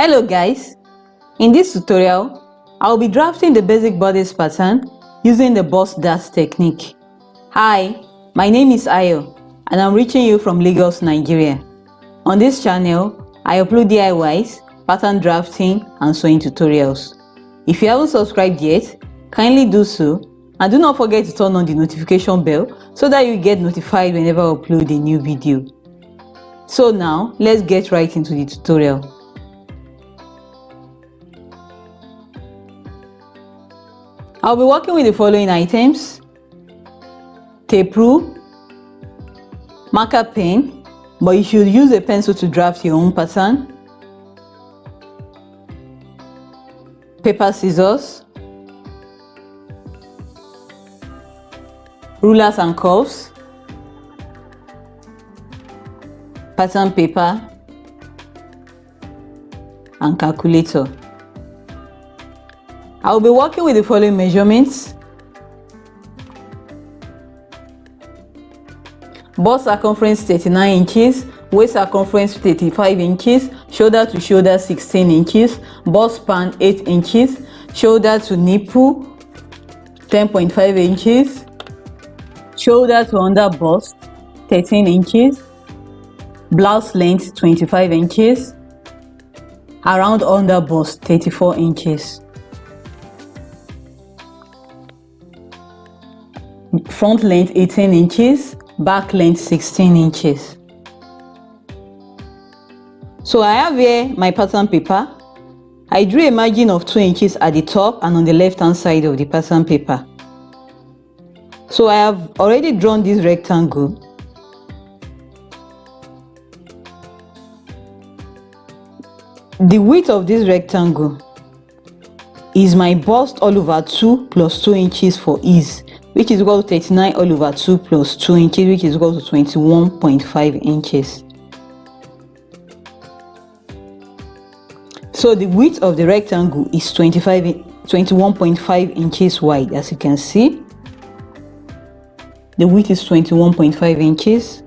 Hello guys, in this tutorial I'll be drafting the basic bodice pattern using the bust technique. Hi, my name is Ayo and I'm reaching you from Lagos, Nigeria. On this channel I upload DIYs, pattern drafting and sewing tutorials. If you haven't subscribed yet, kindly do so and do not forget to turn on the notification bell so that you get notified whenever I upload a new video. So now let's get right into the tutorial. I'll be working with the following items: tape rule, marker pen, but you should use a pencil to draft your own pattern, paper scissors, rulers and curves, pattern paper, and calculator. I will be working with the following measurements: bust circumference 39 inches, waist circumference 35 inches, shoulder to shoulder 16 inches, bust span 8 inches, shoulder to nipple 10.5 inches, shoulder to under bust 13 inches, blouse length 25 inches, around under bust 34 inches. Front length 18 inches, back length 16 inches. So I have here my pattern paper. I drew a margin of 2 inches at the top and on the left hand side of the pattern paper. So I have already drawn this rectangle. The width of this rectangle is my bust all over 2 plus 2 inches for ease, which is equal to 39 all over 2 plus 2 inches, which is equal to 21.5 inches. So the width of the rectangle is 21.5 inches wide. As you can see, the width is 21.5 inches.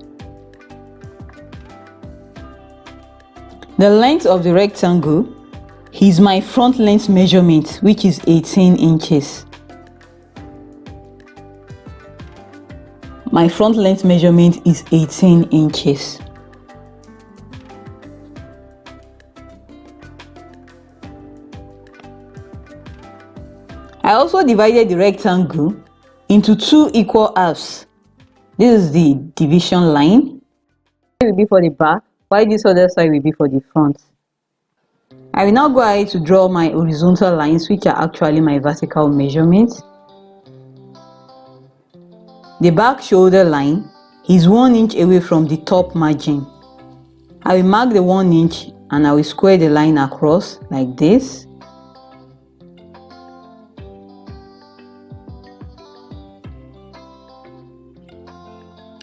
The length of the rectangle is my front length measurement, which is 18 inches. My front length measurement is 18 inches. I also divided the rectangle into 2 equal halves. This is the division line. It will be for the back, while this other side will be for the front. I will now go ahead to draw my horizontal lines, which are actually my vertical measurements. The back shoulder line is 1 inch away from the top margin. I will mark the 1 inch and I will square the line across like this.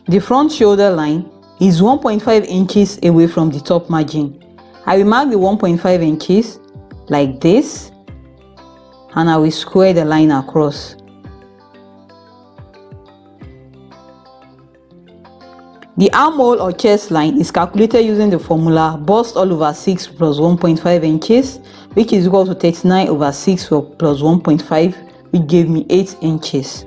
The front shoulder line is 1.5 inches away from the top margin. I will mark the 1.5 inches like this and I will square the line across. The armhole or chest line is calculated using the formula bust all over 6 plus 1.5 inches, which is equal to 39 over 6 plus 1.5, which gave me 8 inches.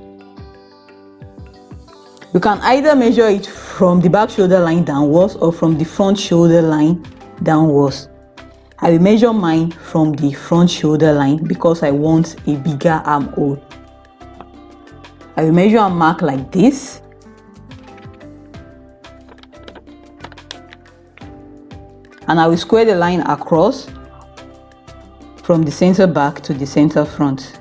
You can either measure it from the back shoulder line downwards or from the front shoulder line downwards. I will measure mine from the front shoulder line because I want a bigger armhole. I will measure and mark like this. And I will square the line across from the center back to the center front.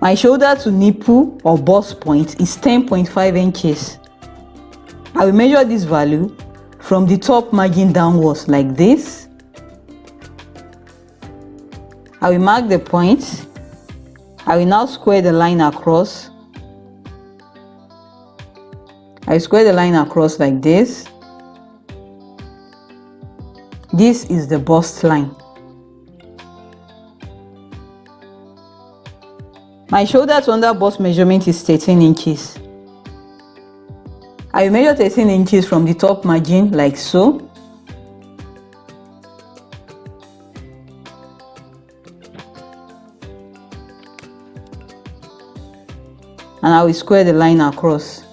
My shoulder to nipple or bust point is 10.5 inches. I will measure this value from the top margin downwards like this. I will mark the point. I will now square the line across. I square the line across like this. This is the bust line. My shoulder to under bust measurement is 13 inches. I will measure 13 inches from the top margin like so. and I will square the line across.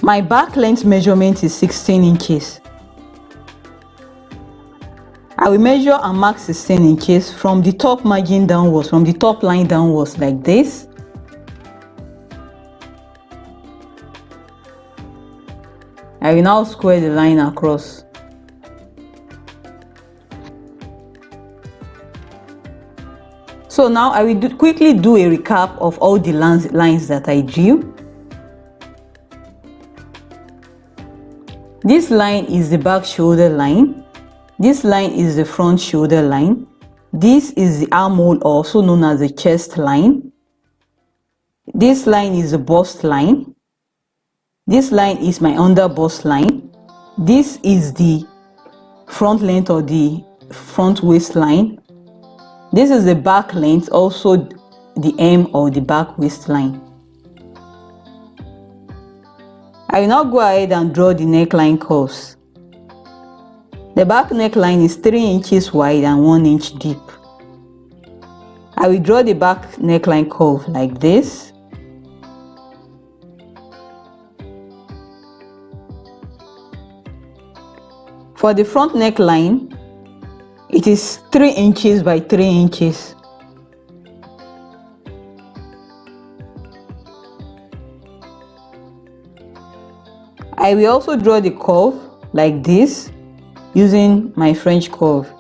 My back length measurement is 16 inches. I will measure and mark 16 inches from the top margin downwards, from the top line downwards like this. I will now square the line across. So now I will quickly do a recap of all the lines that I drew. This line is the back shoulder line. This line is the front shoulder line. This is the armhole, also known as the chest line. This line is the bust line. This line is my under bust line. This is the front length or the front waistline. This is the back length, also the hem or the back waistline. I will now go ahead and draw the neckline curves. The back neckline is 3 inches wide and 1 inch deep. I will draw the back neckline curve like this. For the front neckline, it is 3 inches by 3 inches. I will also draw the curve like this using my French curve.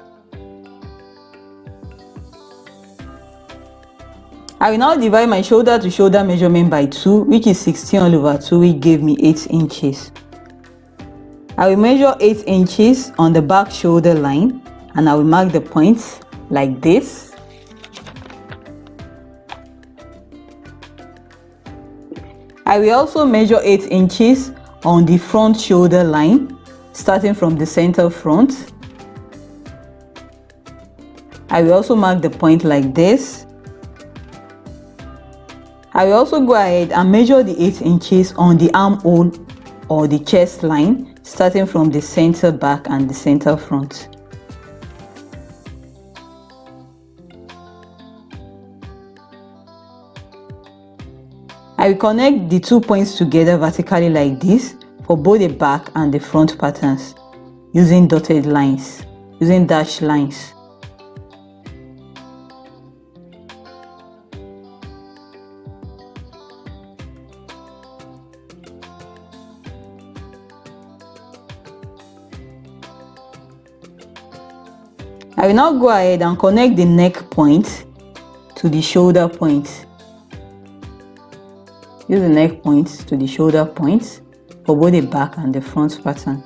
I will now divide my shoulder to shoulder measurement by 2, which is 16 all over 2, which gave me 8 inches. I will measure 8 inches on the back shoulder line and I will mark the points like this. I will also measure 8 inches on the front shoulder line, starting from the center front. I will also mark the point like this. I will also go ahead and measure the 8 inches on the armhole or the chest line, starting from the center back and the center front. I will connect the 2 points together vertically like this for both the back and the front patterns using dotted lines, using dashed lines. I will now go ahead and connect the neck point to the shoulder point. Use the neck points to the shoulder points for both the back and the front pattern.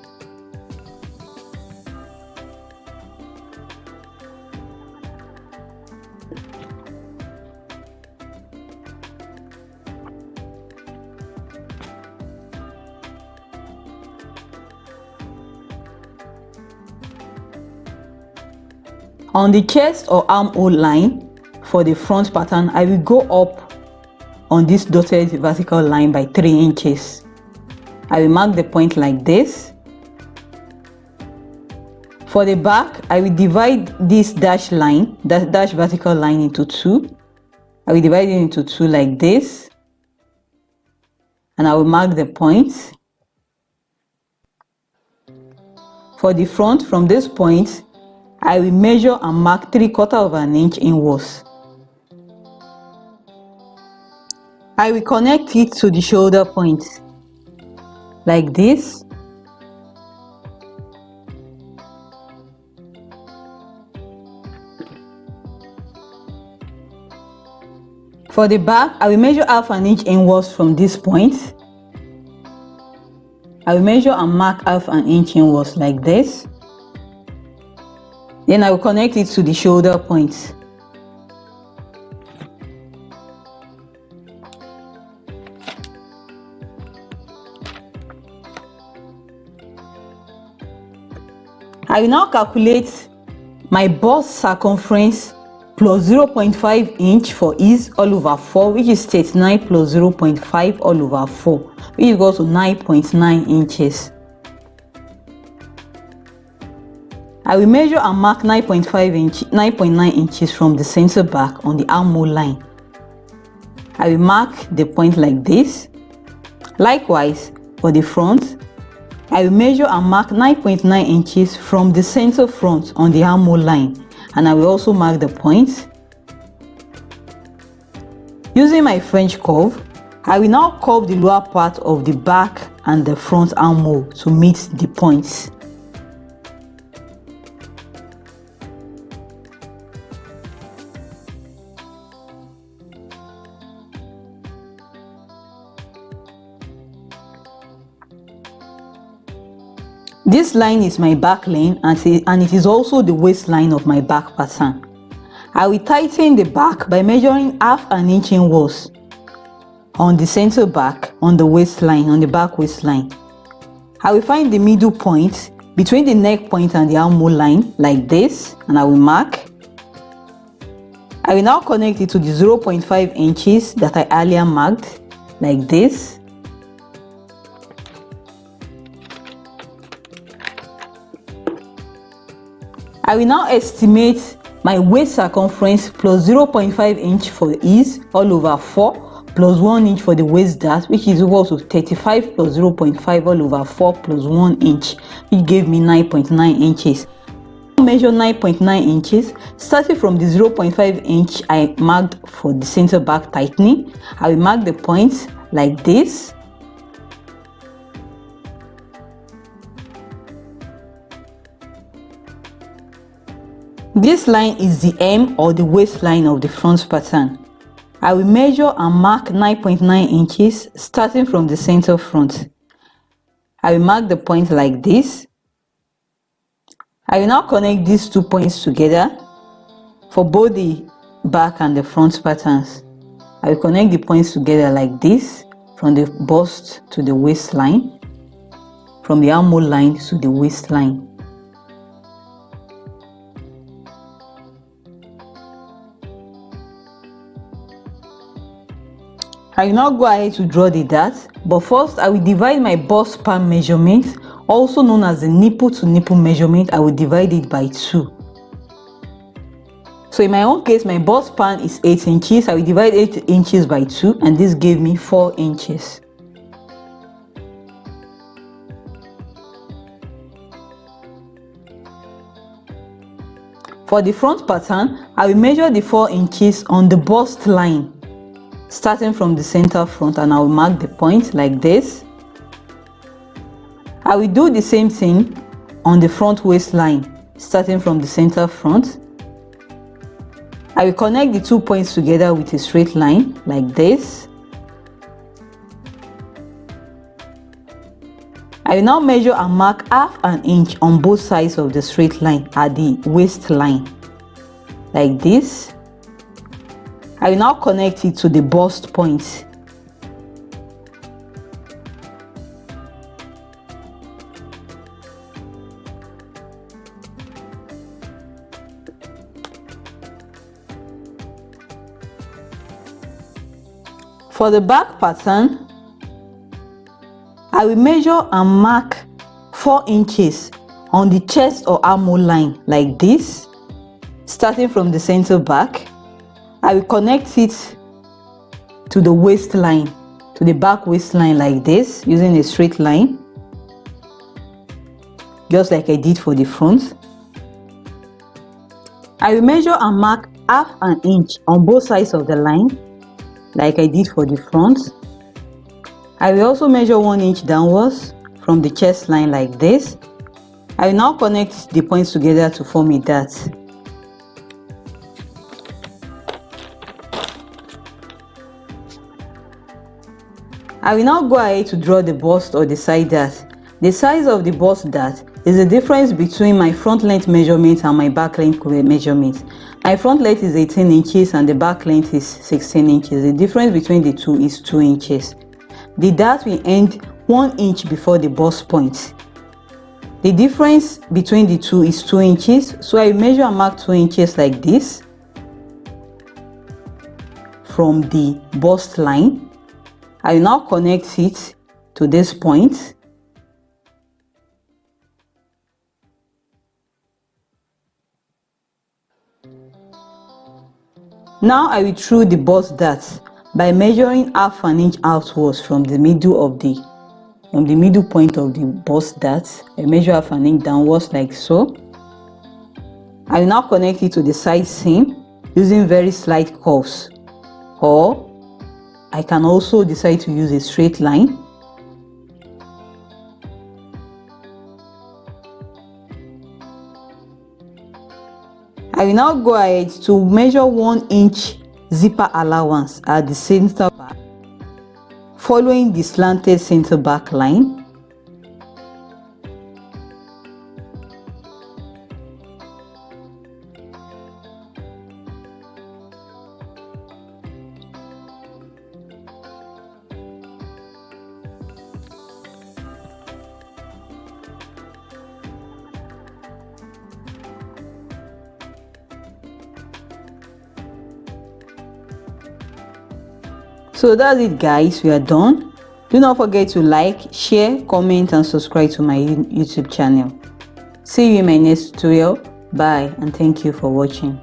On the chest or armhole line for the front pattern, I will go up on this dotted vertical line by 3 inches. I will mark the point like this. For the back, I will divide this dash line, that dash vertical line, into 2. I will divide it into 2 like this, and I will mark the point. For the front, from this point, I will measure and mark 3/4 of an inch inwards. I will connect it to the shoulder point like this. For the back, I will measure 1/2 inch inwards from this point. I will measure and mark 1/2 inch inwards like this. Then I will connect it to the shoulder point. I will now calculate my bust circumference plus 0.5 inch for ease all over 4, which is 39 plus 0.5 all over 4, which equals to 9.9 inches. I will measure and mark 9.9 inches from the center back on the armhole line. I will mark the point like this. Likewise, for the front, I will measure and mark 9.9 inches from the center front on the armhole line, and I will also mark the point. Using my French curve, I will now curve the lower part of the back and the front armhole to meet the points. This line is my back line and it is also the waistline of my back pattern. I will tighten the back by measuring half an inch inwards on the center back on the waistline, on the back waistline. I will find the middle point between the neck point and the armhole line like this, and I will mark. I will now connect it to the 0.5 inches that I earlier marked like this. I will now estimate my waist circumference plus 0.5 inch for ease all over 4 plus 1 inch for the waist dart, which is equal to 35 plus 0.5 all over 4 plus 1 inch, which gave me 9.9 inches. Measure 9.9 inches starting from the 0.5 inch I marked for the center back tightening. I will mark the points like this. This line is the hem or the waistline of the front pattern. I will measure and mark 9.9 inches starting from the center front. I will mark the point like this. I will now connect these 2 points together for both the back and the front patterns. I will connect the points together like this from the bust to the waistline, from the armhole line to the waistline. I will now go ahead to draw the dart, but first I will divide my bust span measurement, also known as the nipple to nipple measurement. I will divide it by 2. So in my own case, my bust span is 8 inches. I will divide 8 inches by 2, and this gave me 4 inches. For the front pattern, I will measure the 4 inches on the bust line, starting from the center front, and I will mark the point like this. I will do the same thing on the front waistline, starting from the center front. I will connect the 2 points together with a straight line like this. I will now measure and mark half an inch on both sides of the straight line at the waistline like this. I will now connect it to the bust point. For the back pattern, I will measure and mark 4 inches on the chest or armhole line like this, starting from the center back. I will connect it to the waistline, to the back waistline like this, using a straight line, just like I did for the front. I will measure and mark half an inch on both sides of the line, like I did for the front. I will also measure 1 inch downwards from the chest line like this. I will now connect the points together to form a dart. I will now go ahead to draw the bust or the side dart. The size of the bust dart is the difference between my front length measurement and my back length measurement. My front length is 18 inches and the back length is 16 inches. The difference between the two is 2 inches. The dart will end 1 inch before the bust point. The difference between the two is 2 inches, so I measure and mark 2 inches like this from the bust line. I will now connect it to this point. Now I will through the bust dart by measuring half an inch outwards from the middle point of the bust dart. I measure half an inch downwards like so. I will now connect it to the side seam using very slight curves, or I can also decide to use a straight line. I will now go ahead to measure 1 inch zipper allowance at the center back, following the slanted center back line. So that's it guys, we are done. Do not forget to like, share, comment and subscribe to my YouTube channel. See you in my next tutorial. Bye and thank you for watching.